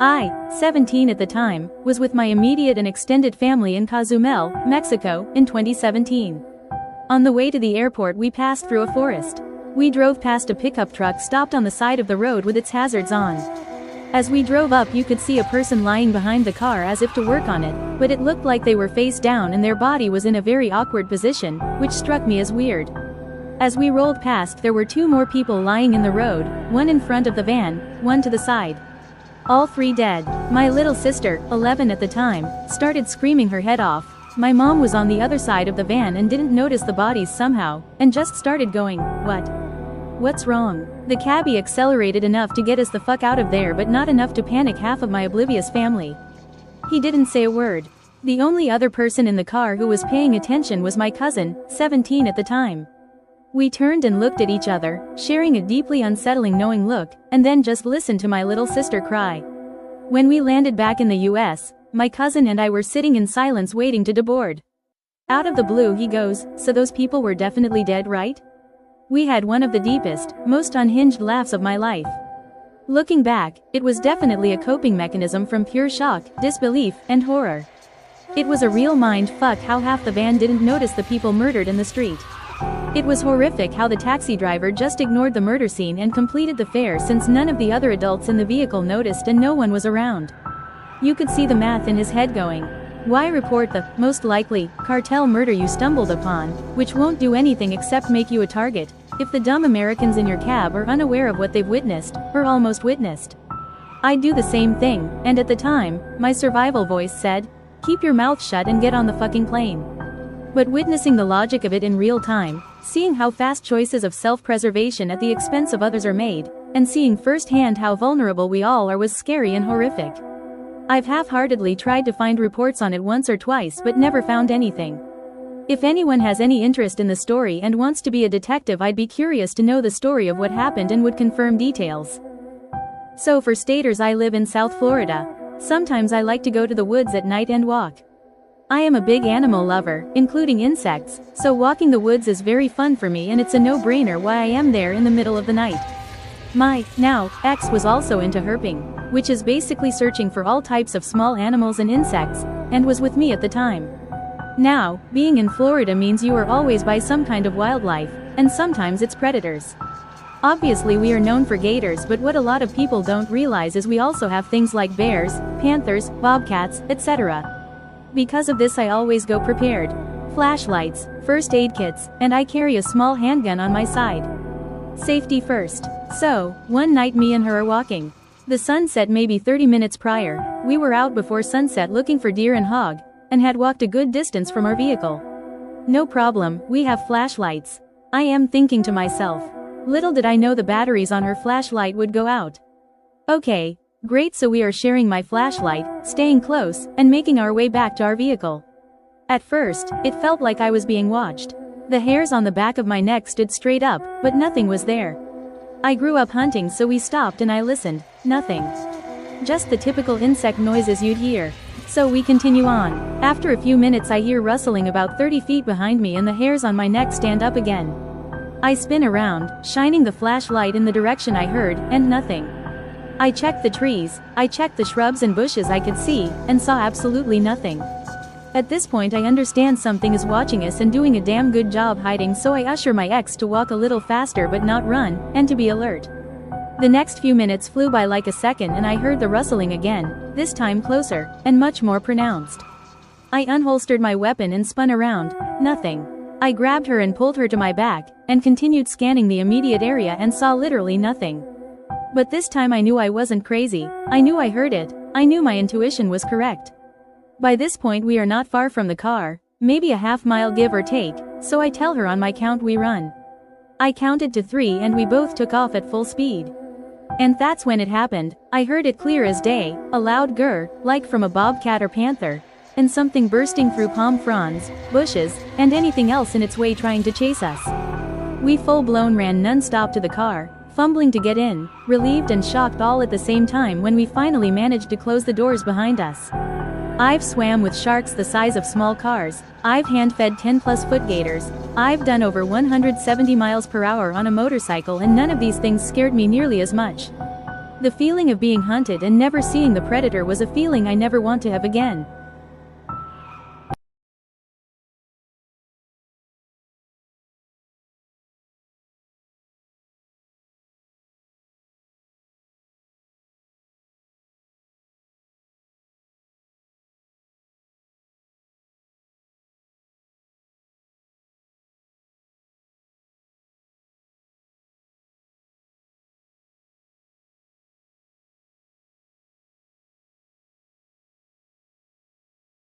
I, 17 at the time, was with my immediate and extended family in Cozumel, Mexico, in 2017. On the way to the airport we passed through a forest. We drove past a pickup truck stopped on the side of the road with its hazards on. As we drove up you could see a person lying behind the car as if to work on it, but it looked like they were face down and their body was in a very awkward position, which struck me as weird. As we rolled past there were two more people lying in the road, one in front of the van, one to the side. All three dead. My little sister, 11 at the time, started screaming her head off. My mom was on the other side of the van and didn't notice the bodies somehow, and just started going, "What? What's wrong?" The cabbie accelerated enough to get us the fuck out of there but not enough to panic half of my oblivious family. He didn't say a word. The only other person in the car who was paying attention was my cousin, 17 at the time. We turned and looked at each other, sharing a deeply unsettling knowing look, and then just listened to my little sister cry. When we landed back in the US, my cousin and I were sitting in silence waiting to deboard. Out of the blue he goes, "So those people were definitely dead, right?" We had one of the deepest, most unhinged laughs of my life. Looking back, it was definitely a coping mechanism from pure shock, disbelief, and horror. It was a real mind fuck how half the van didn't notice the people murdered in the street. It was horrific how the taxi driver just ignored the murder scene and completed the fare since none of the other adults in the vehicle noticed and no one was around. You could see the math in his head going, why report the, most likely, cartel murder you stumbled upon, which won't do anything except make you a target, if the dumb Americans in your cab are unaware of what they've witnessed, or almost witnessed. I'd do the same thing, and at the time, my survival voice said, keep your mouth shut and get on the fucking plane. But witnessing the logic of it in real time, seeing how fast choices of self-preservation at the expense of others are made, and seeing firsthand how vulnerable we all are was scary and horrific. I've half-heartedly tried to find reports on it once or twice but never found anything. If anyone has any interest in the story and wants to be a detective, I'd be curious to know the story of what happened and would confirm details. So for staters, I live in South Florida. Sometimes I like to go to the woods at night and walk. I am a big animal lover, including insects, so walking the woods is very fun for me and it's a no-brainer why I am there in the middle of the night. My, now, ex was also into herping, which is basically searching for all types of small animals and insects, and was with me at the time. Now, being in Florida means you are always by some kind of wildlife, and sometimes it's predators. Obviously we are known for gators, but what a lot of people don't realize is we also have things like bears, panthers, bobcats, etc. Because of this I always go prepared. Flashlights, first aid kits, and I carry a small handgun on my side. Safety first. So, one night me and her are walking. The sun set maybe 30 minutes prior. We were out before sunset looking for deer and hog, and had walked a good distance from our vehicle. No problem, we have flashlights. I am thinking to myself. Little did I know the batteries on her flashlight would go out. Okay, great, so we are sharing my flashlight, staying close, and making our way back to our vehicle. At first, it felt like I was being watched. The hairs on the back of my neck stood straight up, but nothing was there. I grew up hunting, so we stopped and I listened. Nothing. Just the typical insect noises you'd hear. So we continue on. After a few minutes I hear rustling about 30 feet behind me and the hairs on my neck stand up again. I spin around, shining the flashlight in the direction I heard, and nothing. I checked the trees, I checked the shrubs and bushes I could see, and saw absolutely nothing. At this point I understand something is watching us and doing a damn good job hiding, so I usher my ex to walk a little faster but not run, and to be alert. The next few minutes flew by like a second and I heard the rustling again, this time closer, and much more pronounced. I unholstered my weapon and spun around, nothing. I grabbed her and pulled her to my back, and continued scanning the immediate area and saw literally nothing. But this time I knew I wasn't crazy, I knew I heard it, I knew my intuition was correct. By this point we are not far from the car, maybe a half-mile give or take, so I tell her on my count we run. I counted to 3 and we both took off at full speed. And that's when it happened. I heard it clear as day, a loud grr, like from a bobcat or panther, and something bursting through palm fronds, bushes, and anything else in its way trying to chase us. We full-blown ran non-stop to the car, fumbling to get in, relieved and shocked all at the same time when we finally managed to close the doors behind us. I've swam with sharks the size of small cars, I've hand-fed 10+ foot gators, I've done over 170 miles per hour on a motorcycle, and none of these things scared me nearly as much. The feeling of being hunted and never seeing the predator was a feeling I never want to have again.